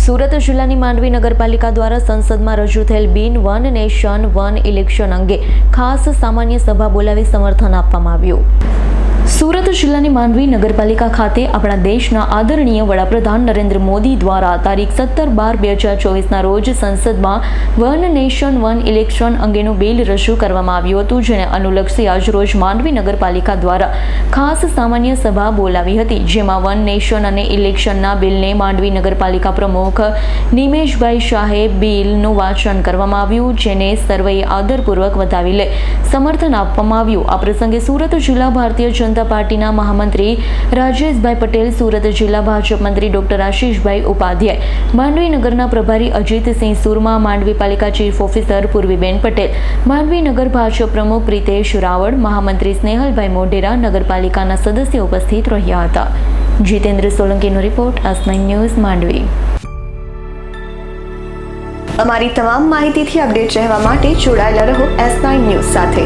સુરત જિલ્લાની માંડવી નગરપાલિકા દ્વારા સંસદમાં રજૂ થયેલ બિન વન નેશન વન ઇલેક્શન અંગે ખાસ સામાન્ય સભા બોલાવી સમર્થન આપવામાં આવ્યું. સુરત જિલ્લાની માંડવી નગરપાલિકા ખાતે આપણા દેશના આદરણીય વડાપ્રધાન નરેન્દ્ર મોદી દ્વારા તારીખ 17/12/2024ના રોજ સંસદમાં વન નેશન વન ઇલેક્શન અંગેનું બિલ રજૂ કરવામાં આવ્યું હતું, જેને અનુલક્ષી આજરોજ માંડવી નગરપાલિકા દ્વારા ખાસ સામાન્ય સભા બોલાવી હતી, જેમાં વન નેશન અને ઇલેક્શનના બિલને માંડવી નગરપાલિકા પ્રમુખ નિમેશભાઈ શાહે બિલનું વાંચન કરવામાં આવ્યું, જેને સર્વેએ આદરપૂર્વક વધાવી લઈ સમર્થન આપવામાં આવ્યું. આ પ્રસંગે સુરત જિલ્લા ભારતીય જનતા પાર્ટીના મહામંત્રી રાજેશભાઈ પટેલ, સુરત જિલ્લા ભાજપ મંત્રી ડોક્ટર આશીષભાઈ ઉપાધ્યાય, માંડવી નગરના પ્રભારી અજીતસિંહ સુરમા, માંડવી પાલિકા ચીફ ઓફિસર પૂર્વીબેન પટેલ, માંડવી નગર ભાજપ પ્રમુખ પ્રિતેશ રાવળ, મહામંત્રી સ્નેહલભાઈ મોઢેરા, નગરપાલિકાના સદસ્યો ઉપસ્થિત રહ્યા હતા. જીતેન્દ્ર સોલંકીનો રિપોર્ટ, S9 ન્યૂઝ, માંડવી. અમારી તમામ માહિતીથી અપડેટ રહેવા માટે જોડાયેલા રહો S9 ન્યૂઝ સાથે.